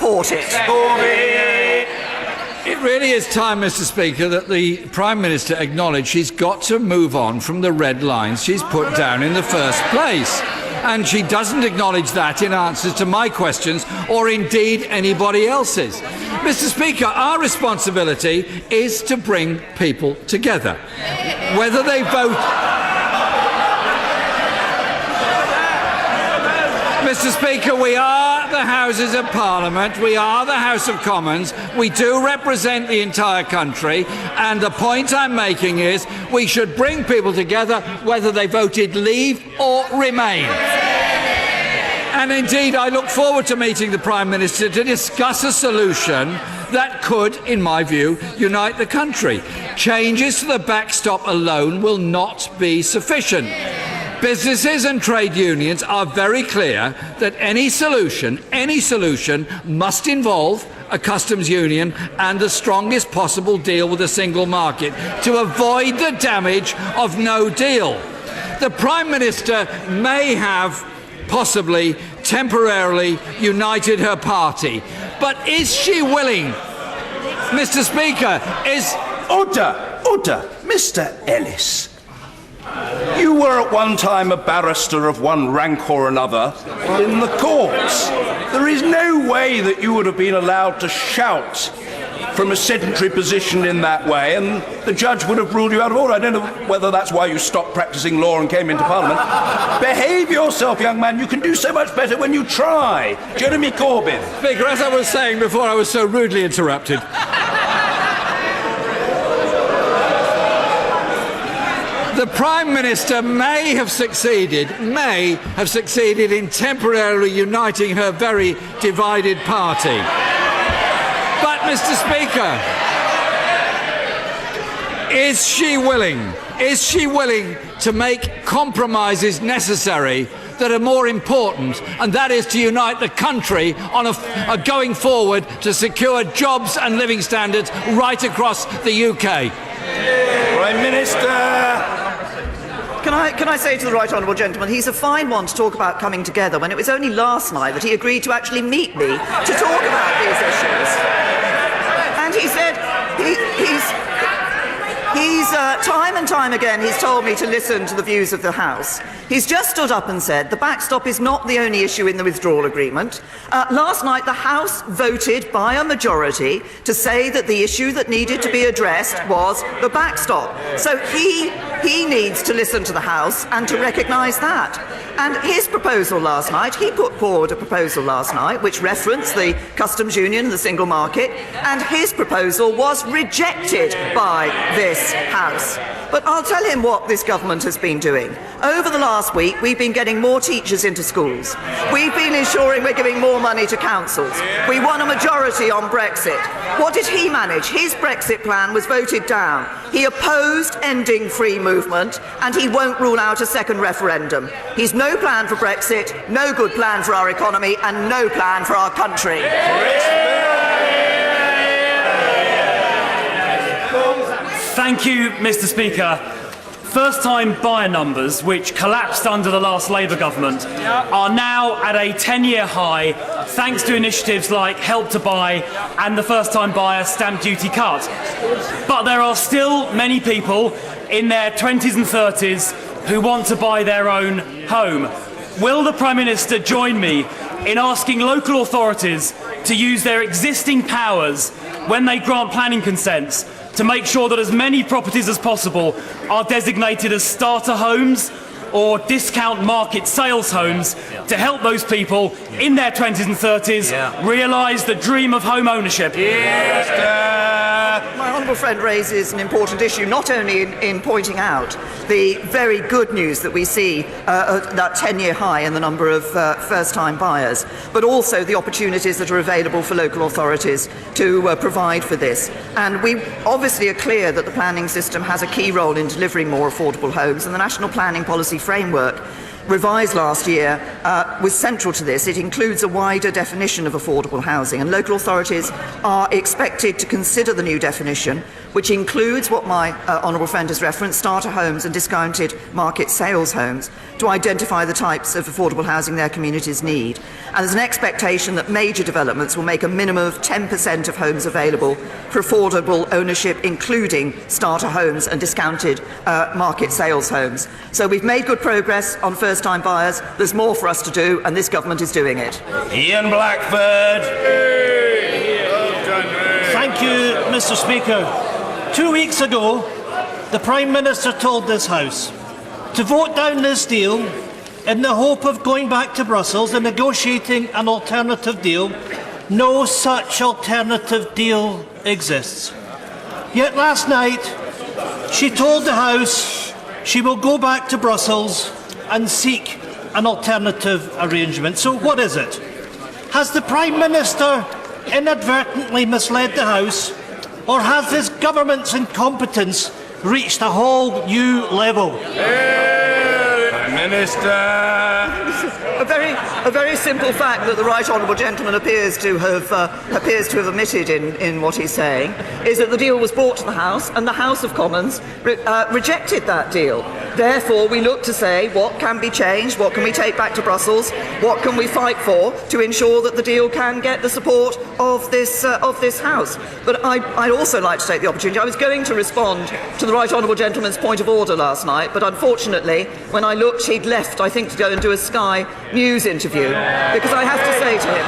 support it. It really is time, Mr. Speaker, that the Prime Minister acknowledge she's got to move on from the red lines she's put down in the first place. And she doesn't acknowledge that in answers to my questions or indeed anybody else's. Mr. Speaker, our responsibility is to bring people together. Whether they vote... Mr. Speaker, we are the Houses of Parliament, we are the House of Commons, we do represent the entire country, and the point I'm making is we should bring people together whether they voted leave or remain. And indeed, I look forward to meeting the Prime Minister to discuss a solution that could, in my view, unite the country. Changes to the backstop alone will not be sufficient. Businesses and trade unions are very clear that any solution must involve a customs union and the strongest possible deal with the single market to avoid the damage of no deal. The Prime Minister may have possibly temporarily united her party, but is she willing, Mr. Speaker, Order, Mr. Ellis. You were at one time a barrister of one rank or another in the courts. There is no way that you would have been allowed to shout from a sedentary position in that way, and the judge would have ruled you out of order. I don't know whether that's why you stopped practicing law and came into Parliament. Behave yourself, young man. You can do so much better when you try. Jeremy Corbyn. Speaker, as I was saying before, I was so rudely interrupted. The Prime Minister may have succeeded in temporarily uniting her very divided party. But, Mr. Speaker, is she willing to make compromises necessary that are more important, and that is to unite the country on a going forward to secure jobs and living standards right across the UK? Prime Minister. Can I say to the right honourable gentleman, he's a fine one to talk about coming together when it was only last night that he agreed to actually meet me to talk about these issues. And he said he's time and time again he's told me to listen to the views of the House. He's just stood up and said the backstop is not the only issue in the withdrawal agreement. Last night the House voted by a majority to say that the issue that needed to be addressed was the backstop. So he needs to listen to the House and to recognise that. And his proposal last night, he put forward a proposal last night which referenced the customs union and the single market, and his proposal was rejected by this House. But I'll tell him what this government has been doing. Over the last week, we've been getting more teachers into schools. We've been ensuring we're giving more money to councils. We won a majority on Brexit. What did he manage? His Brexit plan was voted down. He opposed ending free movement, and he won't rule out a second referendum. He's no plan for Brexit, no good plan for our economy, and no plan for our country. Thank you, Mr. Speaker. First-time buyer numbers, which collapsed under the last Labour government, are now at a 10-year high thanks to initiatives like Help to Buy and the first-time buyer stamp duty cut. But there are still many people in their 20s and 30s who want to buy their own home. Will the Prime Minister join me in asking local authorities to use their existing powers when they grant planning consents to make sure that as many properties as possible are designated as starter homes or discount market sales homes to help those people in their 20s and 30s realise the dream of home ownership? My honourable friend raises an important issue, not only in pointing out the very good news that we see that 10-year high in the number of first-time buyers, but also the opportunities that are available for local authorities to provide for this. And we obviously are clear that the planning system has a key role in delivering more affordable homes, and the National Planning Policy Framework revised last year, was central to this. It includes a wider definition of affordable housing, and local authorities are expected to consider the new definition, which includes what my honourable friend has referenced, starter homes and discounted market sales homes, to identify the types of affordable housing their communities need. And there's an expectation that major developments will make a minimum of 10% of homes available for affordable ownership, including starter homes and discounted market sales homes. So we've made good progress on first-time buyers. There's more for us to do, and this government is doing it. Ian Blackford. Thank you, Mr. Speaker. 2 weeks ago, the Prime Minister told this House to vote down this deal in the hope of going back to Brussels and negotiating an alternative deal. No such alternative deal exists. Yet last night, she told the House she will go back to Brussels and seek an alternative arrangement. So what is it? Has the Prime Minister inadvertently misled the House, or has this government's incompetence reached a whole new level? Prime Minister. A very simple fact that the right honourable gentleman appears to have omitted in what he's saying is that the deal was brought to the House, and the House of Commons rejected that deal. Therefore, we look to say what can be changed, what can we take back to Brussels, what can we fight for to ensure that the deal can get the support of this House. But I'd also like to take the opportunity. I was going to respond to the right honourable gentleman's point of order last night, but unfortunately, when I looked, he'd left, I think, to go and do a Sky News interview, because I have to say to him,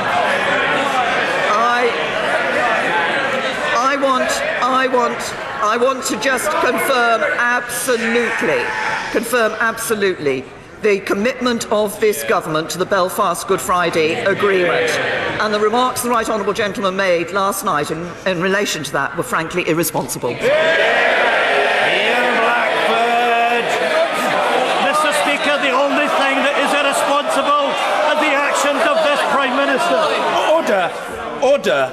I want to just confirm absolutely the commitment of this government to the Belfast Good Friday Agreement. And the remarks the right honourable gentleman made last night in relation to that were frankly irresponsible. Ian Blackford. Mr. Speaker, the only thing that is irresponsible are the actions of this Prime Minister. Order.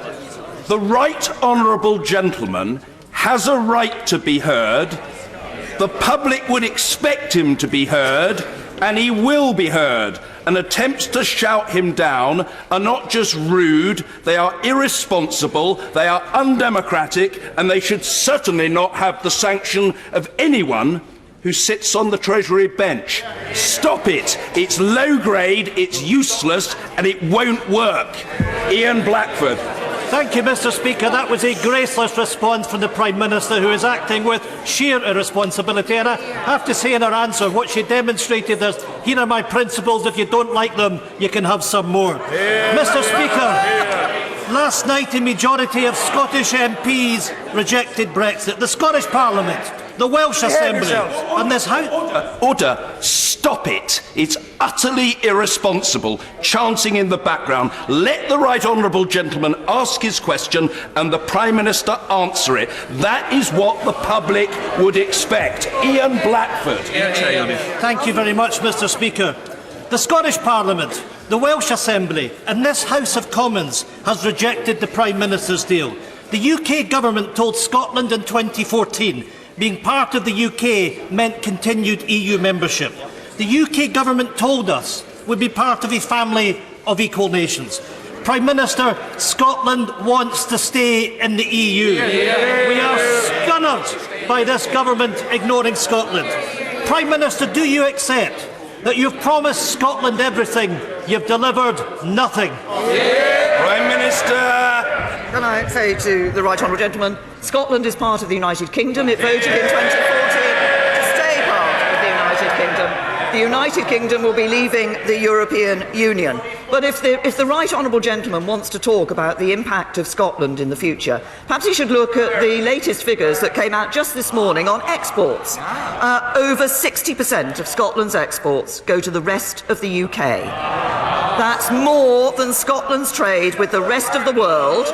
The right honourable gentleman has a right to be heard. The public would expect him to be heard, and he will be heard. And attempts to shout him down are not just rude, they are irresponsible, they are undemocratic, and they should certainly not have the sanction of anyone who sits on the Treasury bench. Stop it. It's low grade, it's useless, and it won't work. Ian Blackford. Thank you, Mr. Speaker. That was a graceless response from the Prime Minister, who is acting with sheer irresponsibility. And I have to say in her answer, what she demonstrated is, here are my principles. If you don't like them, you can have some more. Mr. Speaker, last night a majority of Scottish MPs rejected Brexit. The Scottish Parliament, the Welsh Assembly, and this House... Order. Stop it. It's utterly irresponsible, chancing in the background. Let the right honourable gentleman ask his question and the Prime Minister answer it. That is what the public would expect. Ian Blackford. Thank you very much, Mr. Speaker. The Scottish Parliament, the Welsh Assembly, and this House of Commons has rejected the Prime Minister's deal. The UK government told Scotland in 2014 being part of the UK meant continued EU membership. The UK government told us we'd be part of a family of equal nations. Prime Minister, Scotland wants to stay in the EU. We are scunnered by this government ignoring Scotland. Prime Minister, do you accept that you've promised Scotland everything, you've delivered nothing? Prime Minister. Can I say to the right honourable gentleman, Scotland is part of the United Kingdom. It voted in 2014 to stay part of the United Kingdom. The United Kingdom will be leaving the European Union. But if the right honourable gentleman wants to talk about the impact of Scotland in the future, perhaps he should look at the latest figures that came out just this morning on exports. Over 60% of Scotland's exports go to the rest of the UK. That's more than Scotland's trade with the rest of the world,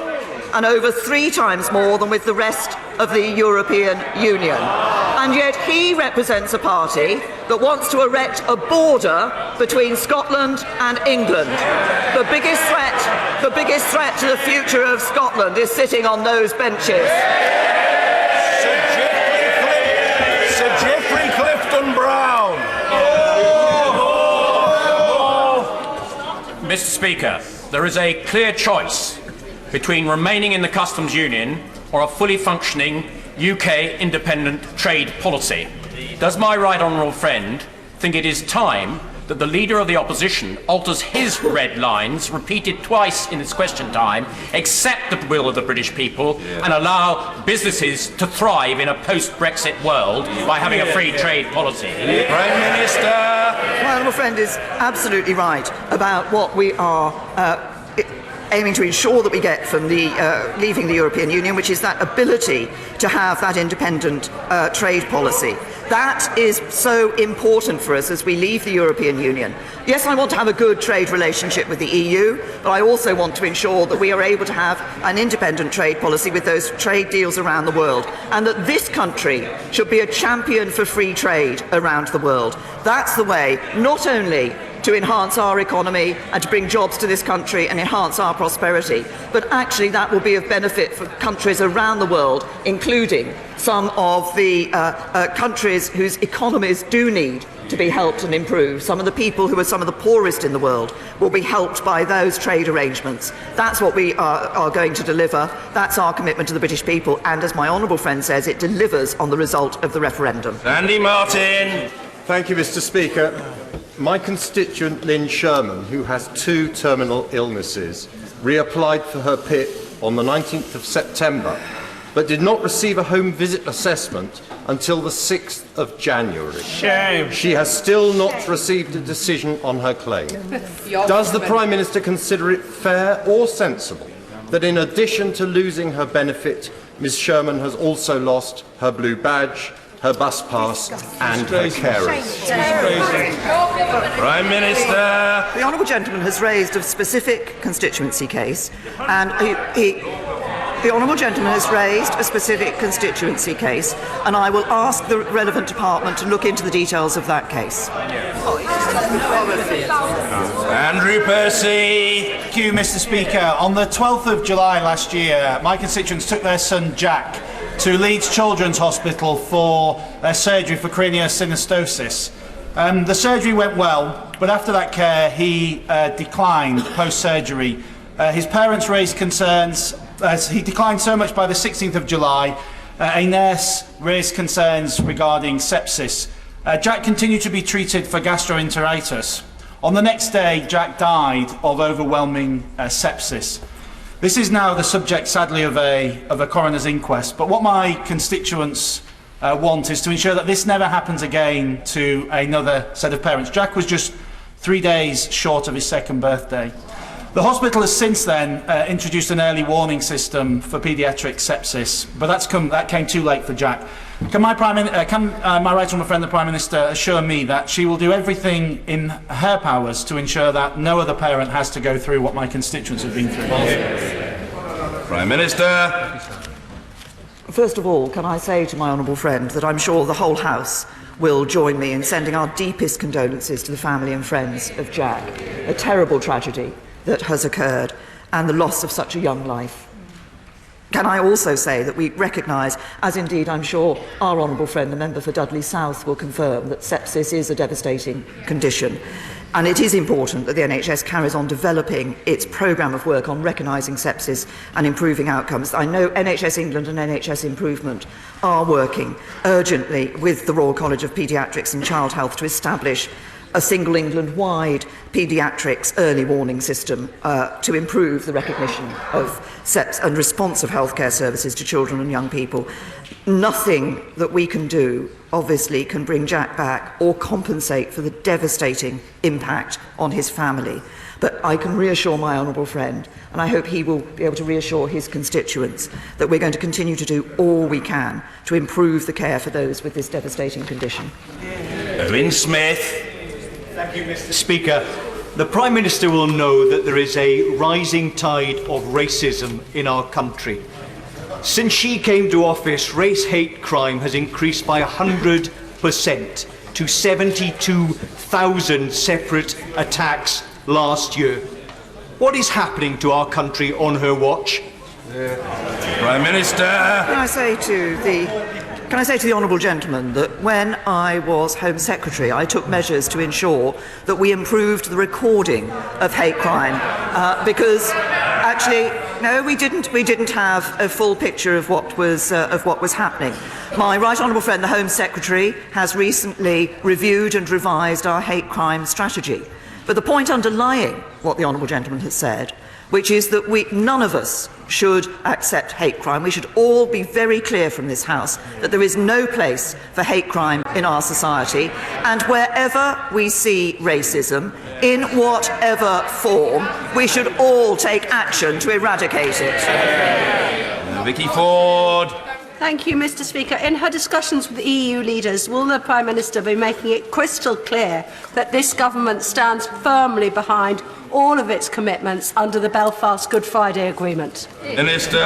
and over 3 times more than with the rest of the European Union. And yet he represents a party that wants to erect a border between Scotland and England. The biggest threat to the future of Scotland is sitting on those benches. Sir Geoffrey Clifton Brown. Mr. Speaker, there is a clear choice between remaining in the customs union or a fully functioning UK independent trade policy. Does my right honourable friend think it is time that the Leader of the Opposition alters his red lines, repeated twice in its question time, accept the will of the British people and allow businesses to thrive in a post-Brexit world by having a free trade policy? Prime Minister! My honourable friend is absolutely right about what we are aiming to ensure that we get from the leaving the European Union, which is that ability to have that independent trade policy. That is so important for us as we leave the European Union. Yes, I want to have a good trade relationship with the EU, but I also want to ensure that we are able to have an independent trade policy with those trade deals around the world, and that this country should be a champion for free trade around the world. That's the way, not only to enhance our economy and to bring jobs to this country and enhance our prosperity, but actually that will be of benefit for countries around the world, including some of the countries whose economies do need to be helped and improved. Some of the people who are some of the poorest in the world will be helped by those trade arrangements. That's what we are going to deliver. That's our commitment to the British people, and as my honourable friend says, it delivers on the result of the referendum. Andy Martin! Thank you, Mr. Speaker. My constituent Lynn Sherman, who has 2 terminal illnesses, reapplied for her PIP on the 19th of September, but did not receive a home visit assessment until the 6th of January. Shame. She has still not received a decision on her claim. Does the Prime Minister consider it fair or sensible that in addition to losing her benefit, Ms Sherman has also lost her blue badge, her bus pass and her carers? Prime Minister! The honourable gentleman has raised a specific constituency case, and the honourable gentleman has raised a specific constituency case, and I will ask the relevant department to look into the details of that case. Andrew Percy! Thank you, Mr. Speaker. On the 12th of July last year, my constituents took their son Jack to Leeds Children's Hospital for their surgery for craniosynostosis. The surgery went well, but after that care he declined post-surgery. His parents raised concerns. He declined so much by the 16th of July, a nurse raised concerns regarding sepsis. Jack continued to be treated for gastroenteritis. On the next day, Jack died of overwhelming sepsis. This is now the subject, sadly, of a coroner's inquest. But what my constituents want is to ensure that this never happens again to another set of parents. Jack was just 3 days short of his 2nd birthday. The hospital has since then introduced an early warning system for paediatric sepsis, but that came too late for Jack. Can my right honourable friend, the Prime Minister, assure me that she will do everything in her powers to ensure that no other parent has to go through what my constituents have been through? Prime Minister! First of all, can I say to my honourable friend that I'm sure the whole House will join me in sending our deepest condolences to the family and friends of Jack. A terrible tragedy that has occurred and the loss of such a young life. Can I also say that we recognise, as indeed I'm sure our honourable friend, the member for Dudley South, will confirm, that sepsis is a devastating condition. And it is important that the NHS carries on developing its programme of work on recognising sepsis and improving outcomes. I know NHS England and NHS Improvement are working urgently with the Royal College of Paediatrics and Child Health to establish a single England-wide paediatrics early warning system to improve the recognition of sepsis and response of healthcare services to children and young people. Nothing that we can do, obviously, can bring Jack back or compensate for the devastating impact on his family. But I can reassure my honourable friend, and I hope he will be able to reassure his constituents, that we're going to continue to do all we can to improve the care for those with this devastating condition. Owen Smith. Thank you, Mr. Speaker. The Prime Minister will know that there is a rising tide of racism in our country. Since she came to office, race-hate crime has increased by 100% to 72,000 separate attacks last year. What is happening to our country on her watch? Prime Minister. Can I say to the Can I say to the honourable gentleman that when I was Home Secretary, I took measures to ensure that we improved the recording of hate crime because actually, no, we didn't have a full picture of what was happening. My right honourable friend, the Home Secretary, has recently reviewed and revised our hate crime strategy. But the point underlying what the honourable gentleman has said, which is that none of us should accept hate crime. We should all be very clear from this House that there is no place for hate crime in our society, and wherever we see racism, in whatever form, we should all take action to eradicate it. Vicky Ford. Thank you, Mr. Speaker. In her discussions with EU leaders, will the Prime Minister be making it crystal clear that this government stands firmly behind all of its commitments under the Belfast Good Friday Agreement? Minister.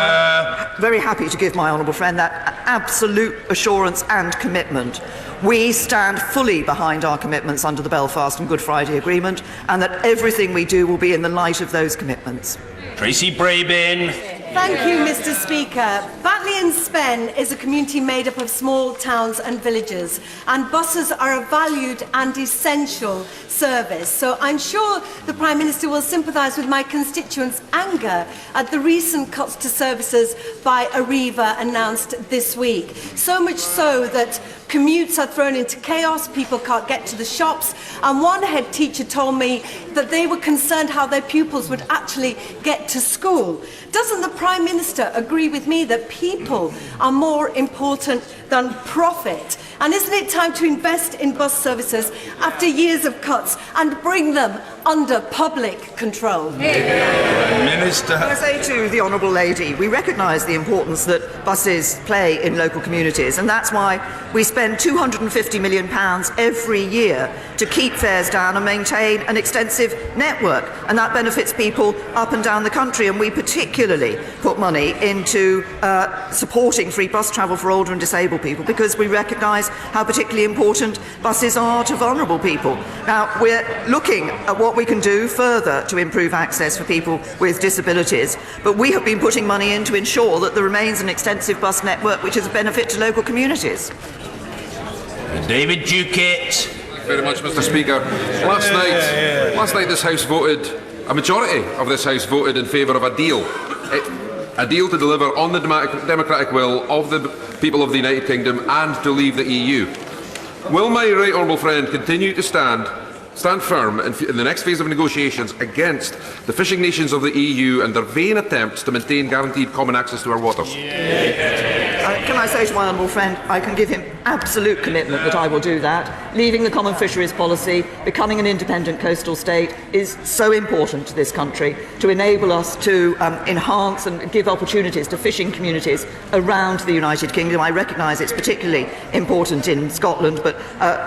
Very happy to give my honourable friend that absolute assurance and commitment. We stand fully behind our commitments under the Belfast and Good Friday Agreement, and that everything we do will be in the light of those commitments. Tracy Brabin. Thank you, Mr. Speaker. Batley and Spen is a community made up of small towns and villages, and buses are a valued and essential service. So I'm sure the Prime Minister will sympathise with my constituents' anger at the recent cuts to services by Arriva announced this week. So much so that commutes are thrown into chaos, people can't get to the shops, and one head teacher told me that they were concerned how their pupils would actually get to school. Doesn't the Prime Minister agree with me that people are more important than profit? And isn't it time to invest in bus services after years of cuts and bring them under public control? Minister. Can I say to the honourable lady, we recognise the importance that buses play in local communities, and that's why we spend £250 million every year to keep fares down and maintain an extensive network, and that benefits people up and down the country. And we particularly put money into supporting free bus travel for older and disabled people, because we recognise how particularly important buses are to vulnerable people. Now, we're looking at what we can do further to improve access for people with disabilities, but we have been putting money in to ensure that there remains an extensive bus network which is a benefit to local communities. David Duquette. Thank you very much, Mr. Speaker. Last night this House voted, a majority of this House voted in favour of a deal to deliver on the democratic will of the people of the United Kingdom and to leave the EU. Will my right honourable friend continue to stand firm in the next phase of negotiations against the fishing nations of the EU and their vain attempts to maintain guaranteed common access to our waters? Can I say to my honourable friend, I can give him absolute commitment that I will do that. Leaving the common fisheries policy, becoming an independent coastal state is so important to this country to enable us to enhance and give opportunities to fishing communities around the United Kingdom. I recognise it's particularly important in Scotland, but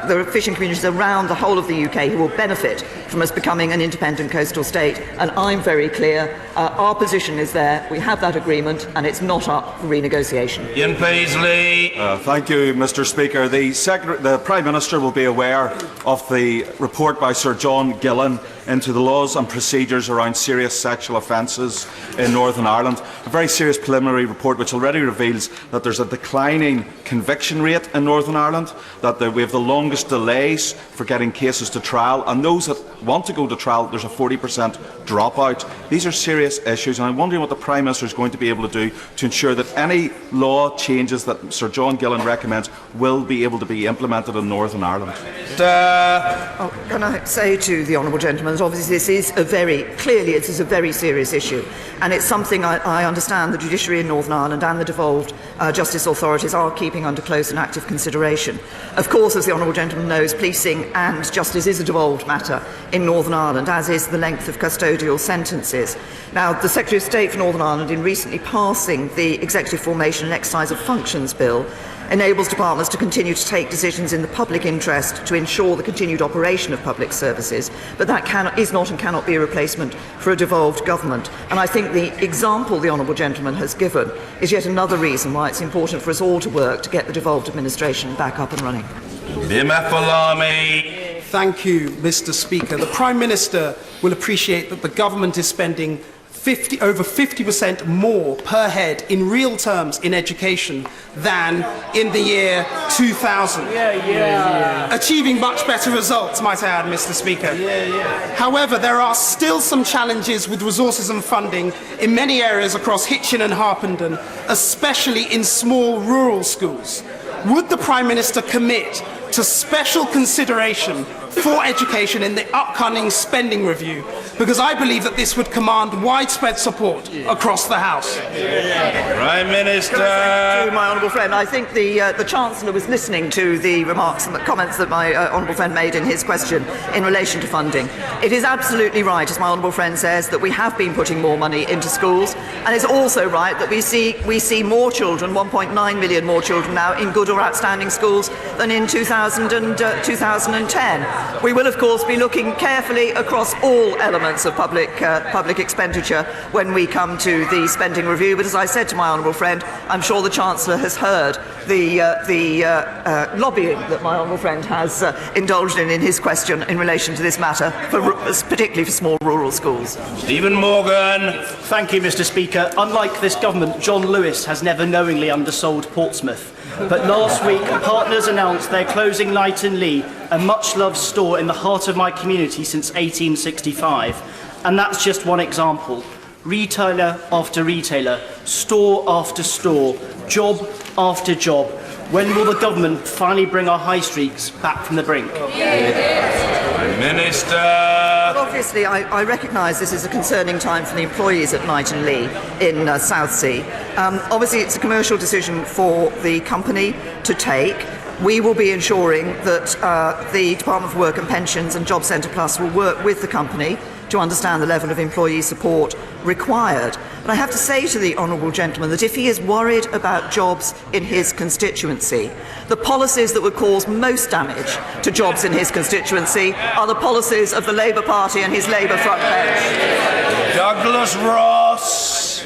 there are fishing communities around the whole of the UK who will benefit from us becoming an independent coastal state, and I'm very clear. Our position is there. We have that agreement, and it's not up for renegotiation. Ian Paisley. Thank you, Mr. Speaker. The Prime Minister will be aware of the report by Sir John Gillan into the laws and procedures around serious sexual offences in Northern Ireland. A very serious preliminary report which already reveals that there's a declining conviction rate in Northern Ireland, that we have the longest delays for getting cases to trial, and those that want to go to trial, there's a 40% dropout. These are serious issues, and I'm wondering what the Prime Minister is going to be able to do to ensure that any law changes that Sir John Gillan recommends will be able to be implemented in Northern Ireland. Can I say to the honourable gentleman that obviously this is a very serious issue, and it's something I understand the judiciary in Northern Ireland and the devolved justice authorities are keeping under close and active consideration. Of course, as the honourable gentleman knows, policing and justice is a devolved matter in Northern Ireland, as is the length of custodial sentences. Now, the Secretary of State for Northern Ireland, in recently passing the Executive Formation and Exercise of Functions Bill, enables departments to continue to take decisions in the public interest to ensure the continued operation of public services, but that is not and cannot be a replacement for a devolved government. And I think the example the honourable gentleman has given is yet another reason why it's important for us all to work to get the devolved administration back up and running. Thank you, Mr. Speaker. The Prime Minister will appreciate that the government is spending over 50% more per head in real terms in education than in the year 2000. Achieving much better results, might I add, Mr. Speaker. However, there are still some challenges with resources and funding in many areas across Hitchin and Harpenden, especially in small rural schools. Would the Prime Minister commit to special consideration for education in the upcoming spending review? Because I believe that this would command widespread support across the House. Prime Minister. To my honourable friend, I think the Chancellor was listening to the remarks and the comments that my honourable friend made in his question in relation to funding. It is absolutely right, as my honourable friend says, that we have been putting more money into schools, and it's also right that we see more children, 1.9 million more children now, in good or outstanding schools than in 2010. We will, of course, be looking carefully across all elements of public expenditure when we come to the spending review. But as I said to my honourable friend, I'm sure the Chancellor has heard the lobbying that my honourable friend has indulged in his question in relation to this matter, particularly for small rural schools. Stephen Morgan. Thank you, Mr. Speaker. Unlike this government, John Lewis has never knowingly undersold Portsmouth. But last week, partners announced they're closing Knighton Lee, a much-loved store in the heart of my community since 1865. And that's just one example. Retailer after retailer, store after store, job after job. When will the government finally bring our high streets back from the brink? Minister. Well, obviously, I recognise this is a concerning time for the employees at Knighton Lee in Southsea. Obviously, it's a commercial decision for the company to take. We will be ensuring that the Department for Work and Pensions and Job Centre Plus will work with the company to understand the level of employee support required. But I have to say to the honourable gentleman that if he is worried about jobs in his constituency, the policies that would cause most damage to jobs in his constituency are the policies of the Labour Party and his Labour front bench. Douglas Ross.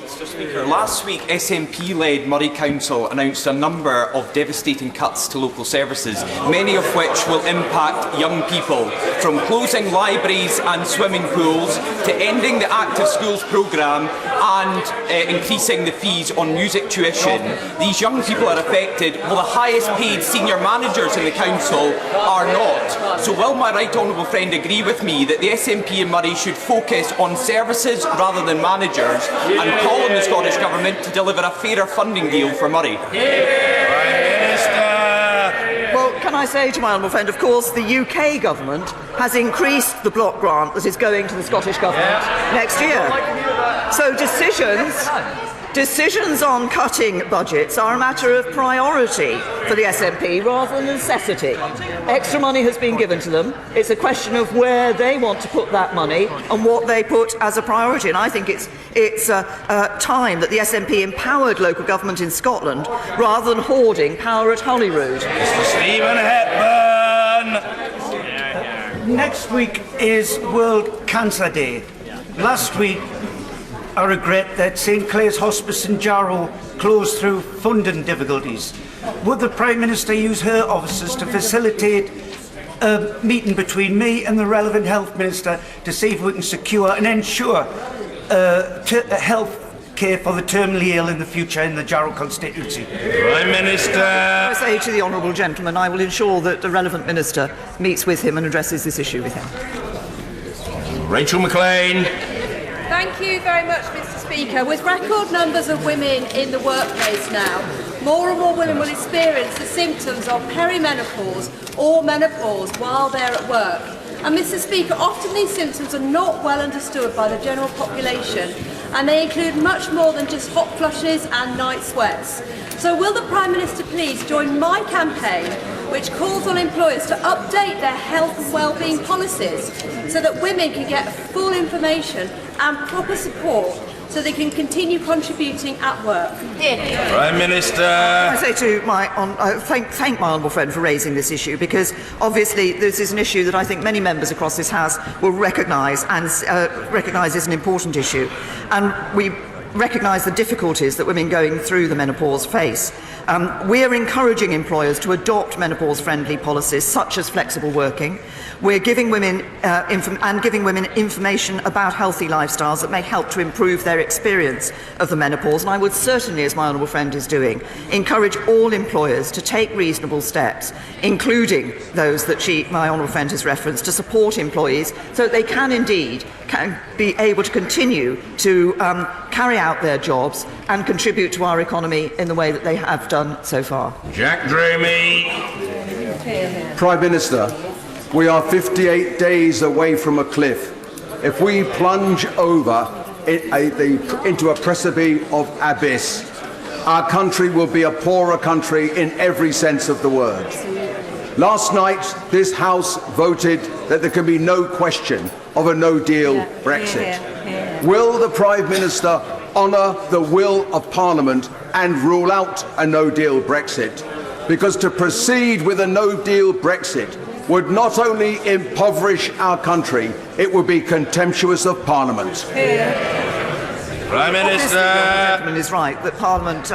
Mr. Speaker, last week SNP-led Moray Council announced a number of devastating cuts to local services, many of which will impact young people, from closing libraries and swimming pools to ending the Active Schools programme and increasing the fees on music tuition. These young people are affected, while the highest paid senior managers in the council are not. So will my right honourable friend agree with me that the SNP in Moray should focus on services rather than managers and call on the Scottish Government to deliver a fairer funding deal for Moray? Well, can I say to my honourable friend, of course, the UK Government has increased the block grant that is going to the Scottish Government next year. So decisions on cutting budgets are a matter of priority for the SNP rather than necessity. Extra money has been given to them. It's a question of where they want to put that money and what they put as a priority. And I think it's time that the SNP empowered local government in Scotland rather than hoarding power at Holyrood. Mr. Stephen Hepburn. Next week is World Cancer Day. Last week, I regret that St Clair's Hospice in Jarrow closed through funding difficulties. Would the Prime Minister use her officers to facilitate a meeting between me and the relevant Health Minister to see if we can secure and ensure health care for the terminally ill in the future in the Jarrow constituency? Prime Minister. I say to the honourable gentleman, I will ensure that the relevant minister meets with him and addresses this issue with him. Rachel McLean. Thank you very much, Mr. Speaker. With record numbers of women in the workplace now, more and more women will experience the symptoms of perimenopause or menopause while they're at work. And Mr. Speaker, often these symptoms are not well understood by the general population, and they include much more than just hot flushes and night sweats. So will the Prime Minister please join my campaign, which calls on employers to update their health and wellbeing policies so that women can get full information and proper support so they can continue contributing at work? Prime Minister. I say to thank my honourable friend for raising this issue, because obviously this is an issue that I think many members across this House will recognise and recognise as an important issue. And we recognise the difficulties that women going through the menopause face. We are encouraging employers to adopt menopause-friendly policies such as flexible working. We're giving women information about healthy lifestyles that may help to improve their experience of the menopause. And I would certainly, as my honourable friend is doing, encourage all employers to take reasonable steps, including those that my honourable friend has referenced, to support employees so that they can indeed be able to continue to carry out their jobs and contribute to our economy in the way that they have done so far. Jack Dramey. Prime Minister, we are 58 days away from a cliff. If we plunge over into a precipice of abyss, our country will be a poorer country in every sense of the word. Last night, this House voted that there can be no question of a no-deal Brexit. Will the Prime Minister honour the will of Parliament and rule out a no-deal Brexit? Because to proceed with a no-deal Brexit would not only impoverish our country, it would be contemptuous of Parliament. Prime Minister. The gentleman is right that Parliament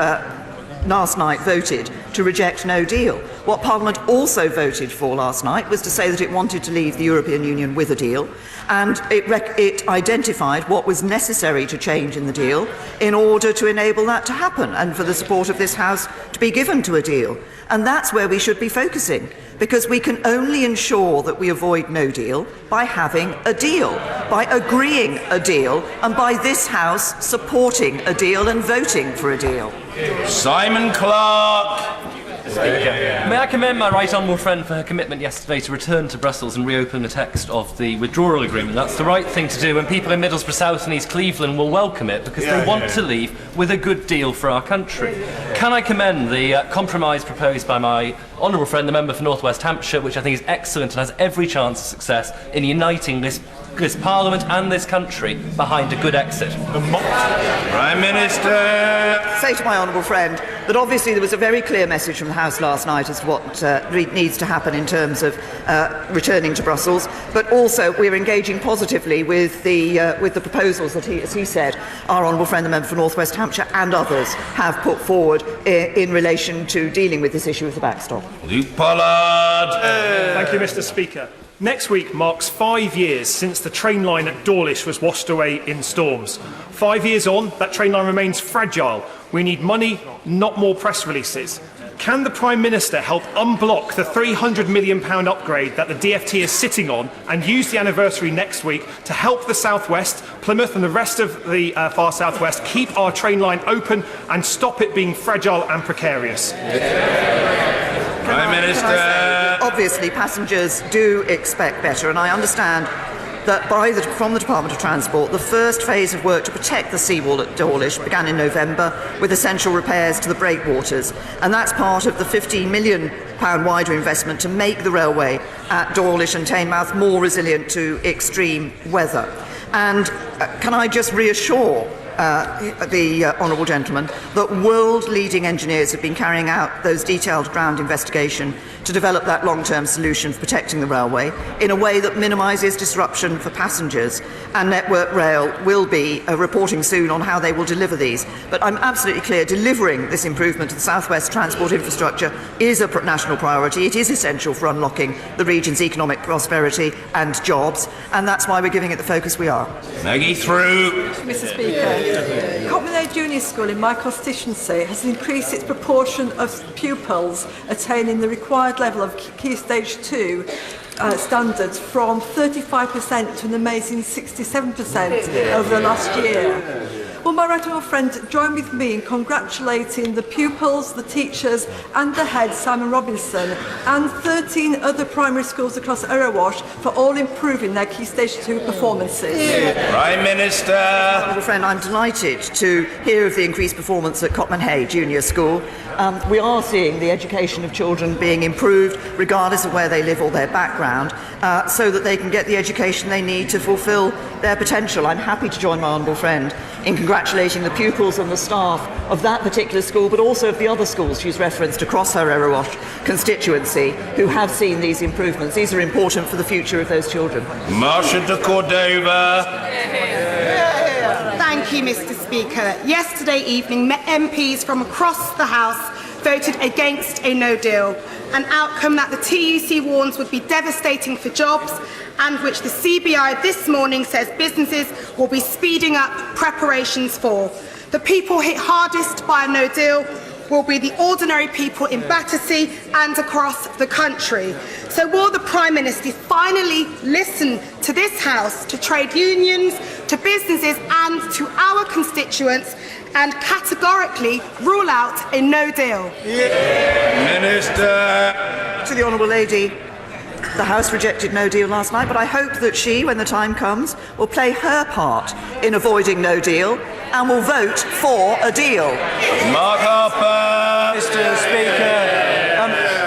last night voted to reject no deal. What Parliament also voted for last night was to say that it wanted to leave the European Union with a deal, and it identified what was necessary to change in the deal in order to enable that to happen and for the support of this House to be given to a deal. And that's where we should be focusing, because we can only ensure that we avoid no deal by having a deal, by agreeing a deal, and by this House supporting a deal and voting for a deal. Simon Clarke. May I commend my right honourable friend for her commitment yesterday to return to Brussels and reopen the text of the withdrawal agreement. That's the right thing to do, and people in Middlesbrough South and East Cleveland will welcome it because they want to leave with a good deal for our country. Can I commend the compromise proposed by my honourable friend, the member for North West Hampshire, which I think is excellent and has every chance of success in uniting this Parliament and this country behind a good exit. Prime Minister. Say to my honourable friend that obviously there was a very clear message from the House last night as to what needs to happen in terms of returning to Brussels, but also we're engaging positively with the proposals that, as he said, our honourable friend, the member for North West Hampshire, and others have put forward in relation to dealing with this issue of the backstop. Luke Pollard. Thank you, Mr. Speaker. Next week marks 5 years since the train line at Dawlish was washed away in storms. 5 years on, that train line remains fragile. We need money, not more press releases. Can the Prime Minister help unblock the £300 million upgrade that the DfT is sitting on and use the anniversary next week to help the South West, Plymouth and the rest of the far South West keep our train line open and stop it being fragile and precarious? Prime Minister. Obviously, passengers do expect better, and I understand that from the Department of Transport, the first phase of work to protect the seawall at Dawlish began in November with essential repairs to the breakwaters, and that's part of the £15 million wider investment to make the railway at Dawlish and Teignmouth more resilient to extreme weather. And can I just reassure the honourable gentleman that world-leading engineers have been carrying out those detailed ground investigation to develop that long-term solution for protecting the railway in a way that minimises disruption for passengers, and Network Rail will be reporting soon on how they will deliver these. But I'm absolutely clear delivering this improvement to the South West transport infrastructure is a national priority. It is essential for unlocking the region's economic prosperity and jobs, and that's why we're giving it the focus we are. Maggie through. Mr. Speaker, Cotmanade Junior School in my constituency has increased its proportion of pupils attaining the required level of Key Stage 2 standards from 35% to an amazing 67% over the last year. Will my right honourable friend join with me in congratulating the pupils, the teachers and the head, Simon Robinson, and 13 other primary schools across Erewash for all improving their Key Stage 2 performances? Prime Minister. Honourable friend, I'm delighted to hear of the increased performance at Cotman Hay Junior School. We are seeing the education of children being improved regardless of where they live or their background, so that they can get the education they need to fulfil their potential. I'm happy to join my honourable friend in congratulating the pupils and the staff of that particular school, but also of the other schools she's referenced across her Erewash constituency who have seen these improvements. These are important for the future of those children. Marsha de Cordova. Thank you, Mr. Speaker. Speaker, yesterday evening MPs from across the House voted against a no deal, an outcome that the TUC warns would be devastating for jobs and which the CBI this morning says businesses will be speeding up preparations for. The people hit hardest by a no deal will be the ordinary people in Battersea and across the country. So will the Prime Minister finally listen to this House, to trade unions, to businesses and to our constituents and categorically rule out a no deal? Minister. To the Honourable Lady, the House rejected no deal last night, but I hope that she, when the time comes, will play her part in avoiding no deal and will vote for a deal. Mark Harper.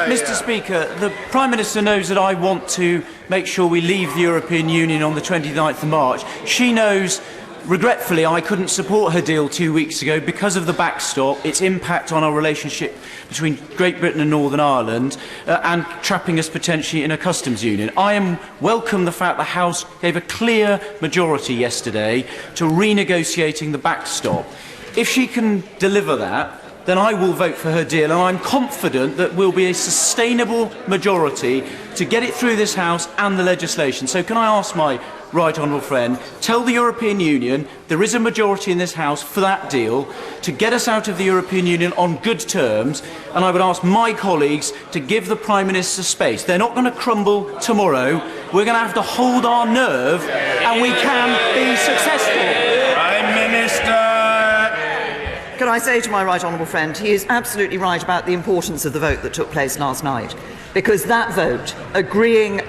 Mr. Speaker, the Prime Minister knows that I want to make sure we leave the European Union on the 29th of March. She knows, regretfully, I couldn't support her deal 2 weeks ago because of the backstop, its impact on our relationship between Great Britain and Northern Ireland, and trapping us potentially in a customs union. I welcome the fact the House gave a clear majority yesterday to renegotiating the backstop. If she can deliver that, then I will vote for her deal, and I'm confident that will be a sustainable majority to get it through this House and the legislation. So can I ask my right honourable friend, tell the European Union there is a majority in this House for that deal to get us out of the European Union on good terms, and I would ask my colleagues to give the Prime Minister space. They're not going to crumble tomorrow. We're going to have to hold our nerve, and we can be successful. Prime Minister. Can I say to my right honourable friend, he is absolutely right about the importance of the vote that took place last night, because that vote, agreeing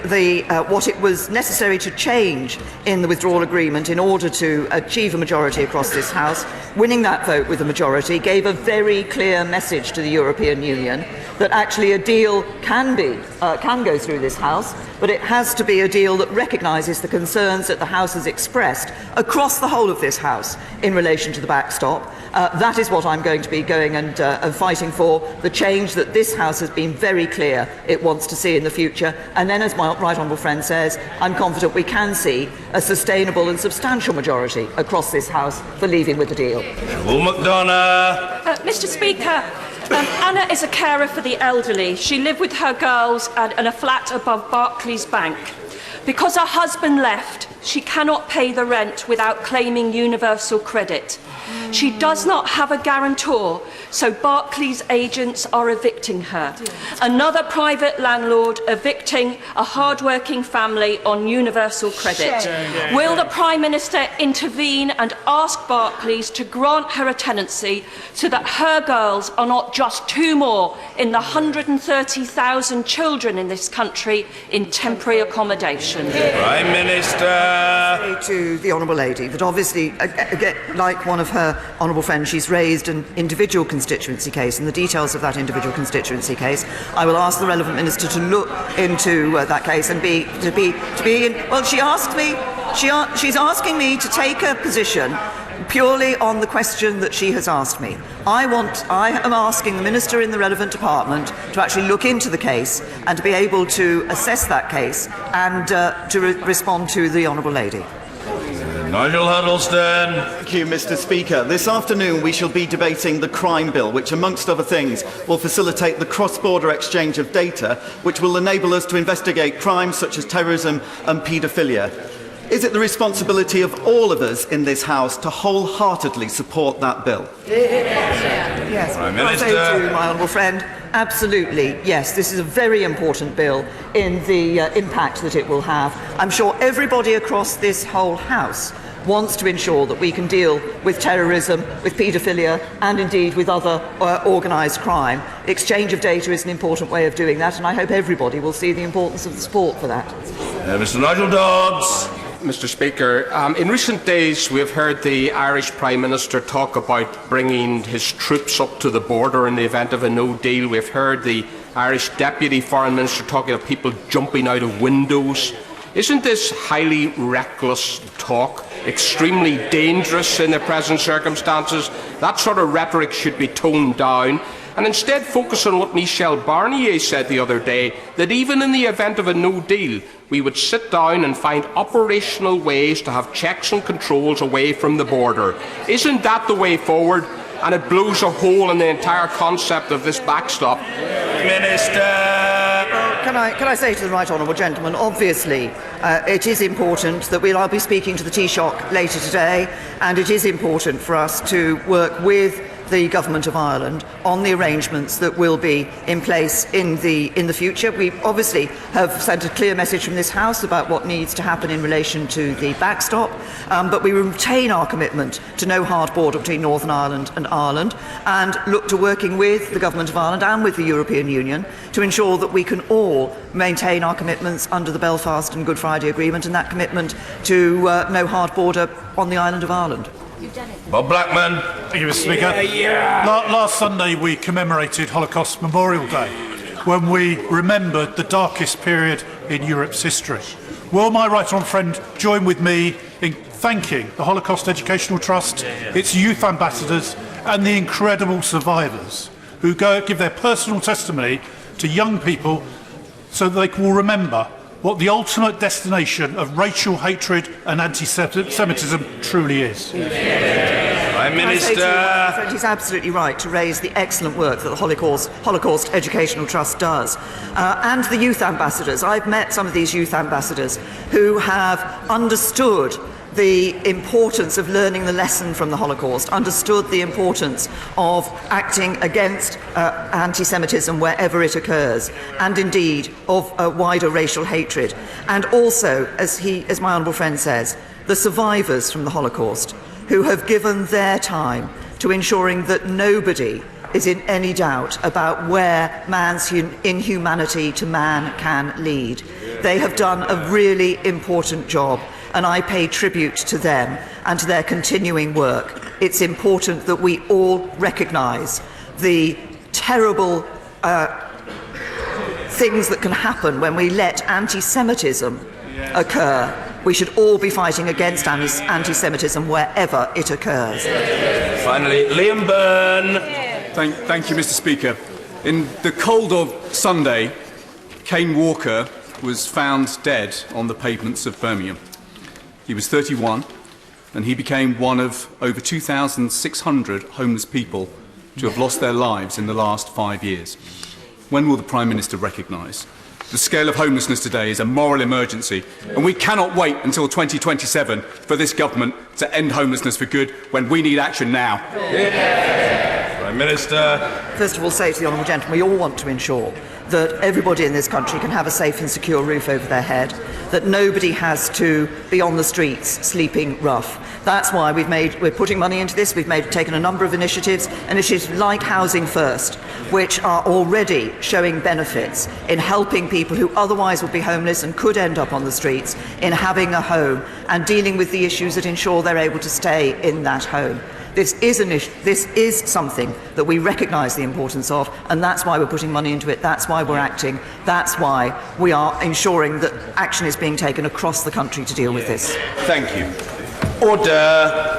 what it was necessary to change in the withdrawal agreement in order to achieve a majority across this House, winning that vote with a majority, gave a very clear message to the European Union that actually a deal can go through this House, but it has to be a deal that recognises the concerns that the House has expressed across the whole of this House in relation to the backstop. That is what I'm going to be going and fighting for, the change that this House has been very clear it wants to see in the future. And then, as my right honourable friend says, I'm confident we can see a sustainable and substantial majority across this House for leaving with the deal. Will McDonough. Mr. Speaker, Anna is a carer for the elderly. She lived with her girls in a flat above Barclays Bank. Because her husband left, she cannot pay the rent without claiming universal credit. She does not have a guarantor, so Barclays agents are evicting her. Another private landlord evicting a hard-working family on universal credit. Will the Prime Minister intervene and ask Barclays to grant her a tenancy so that her girls are not just two more in the 130,000 children in this country in temporary accommodation? Prime Minister. To the Honourable Lady that obviously, again, like one of her honourable friends, she's raised an individual constituency case, and the details of that individual constituency case, I will ask the relevant minister to look into that case and be in. Well, she's asking me to take a position purely on the question that she has asked me. I am asking the minister in the relevant department to actually look into the case and to be able to assess that case and to respond to the honourable lady. Nigel Huddleston. Thank you, Mr. Speaker. This afternoon we shall be debating the crime bill, which amongst other things will facilitate the cross-border exchange of data, which will enable us to investigate crimes such as terrorism and paedophilia. Is it the responsibility of all of us in this House to wholeheartedly support that bill? Yes. Prime I Minister. say to my honourable friend, absolutely, yes, this is a very important bill in the impact that it will have. I'm sure everybody across this whole House wants to ensure that we can deal with terrorism, with paedophilia, and indeed with other organised crime. Exchange of data is an important way of doing that, and I hope everybody will see the importance of the support for that. Mr. Nigel Dodds. Mr. Speaker, in recent days we've heard the Irish Prime Minister talk about bringing his troops up to the border in the event of a no deal. We've heard the Irish Deputy Foreign Minister talking of people jumping out of windows. Isn't this highly reckless talk, extremely dangerous in the present circumstances? That sort of rhetoric should be toned down. and instead focus on what Michel Barnier said the other day, that even in the event of a no deal, we would sit down and find operational ways to have checks and controls away from the border. Isn't that the way forward? And it blows a hole in the entire concept of this backstop. Minister! Can I say to the right honourable gentleman, obviously it is important that I'll be speaking to the Taoiseach later today, and it is important for us to work with the Government of Ireland on the arrangements that will be in place in the future. We obviously have sent a clear message from this House about what needs to happen in relation to the backstop, but we retain our commitment to no hard border between Northern Ireland and Ireland, and look to working with the Government of Ireland and with the European Union to ensure that we can all maintain our commitments under the Belfast and Good Friday Agreement, and that commitment to no hard border on the island of Ireland. Bob Blackman. Thank you, Mr. Speaker. Last Sunday we commemorated Holocaust Memorial Day, when we remembered the darkest period in Europe's history. Will my right honourable friend join with me in thanking the Holocaust Educational Trust, its youth ambassadors and the incredible survivors who give their personal testimony to young people so that they will remember what the ultimate destination of racial hatred and anti-Semitism truly is. Prime Minister. He's absolutely right to raise the excellent work that the Holocaust Educational Trust does. And the youth ambassadors. I've met some of these youth ambassadors who have understood the importance of learning the lesson from the Holocaust, understood the importance of acting against anti-Semitism wherever it occurs, and indeed of wider racial hatred. And also, as my honourable friend says, the survivors from the Holocaust, who have given their time to ensuring that nobody is in any doubt about where man's inhumanity to man can lead. They have done a really important job, and I pay tribute to them and to their continuing work. It's important that we all recognise the terrible things that can happen when we let anti-Semitism occur. We should all be fighting against anti-Semitism wherever it occurs. Finally, Liam Byrne. Thank you, Mr. Speaker. In the cold of Sunday, Kane Walker was found dead on the pavements of Birmingham. He was 31, and he became one of over 2,600 homeless people to have lost their lives in the last 5 years. When will the Prime Minister recognise the scale of homelessness today is a moral emergency, and we cannot wait until 2027 for this government to end homelessness for good, when we need action now? Prime Minister. First of all, say to the honourable gentleman, we all want to ensure that everybody in this country can have a safe and secure roof over their head, that nobody has to be on the streets sleeping rough. That's why we're putting money into this. We've taken a number of initiatives like Housing First, which are already showing benefits in helping people who otherwise would be homeless and could end up on the streets in having a home and dealing with the issues that ensure they're able to stay in that home. This is something that we recognise the importance of, and that's why we're putting money into it, that's why we're acting, that's why we are ensuring that action is being taken across the country to deal with this. Thank you. Order.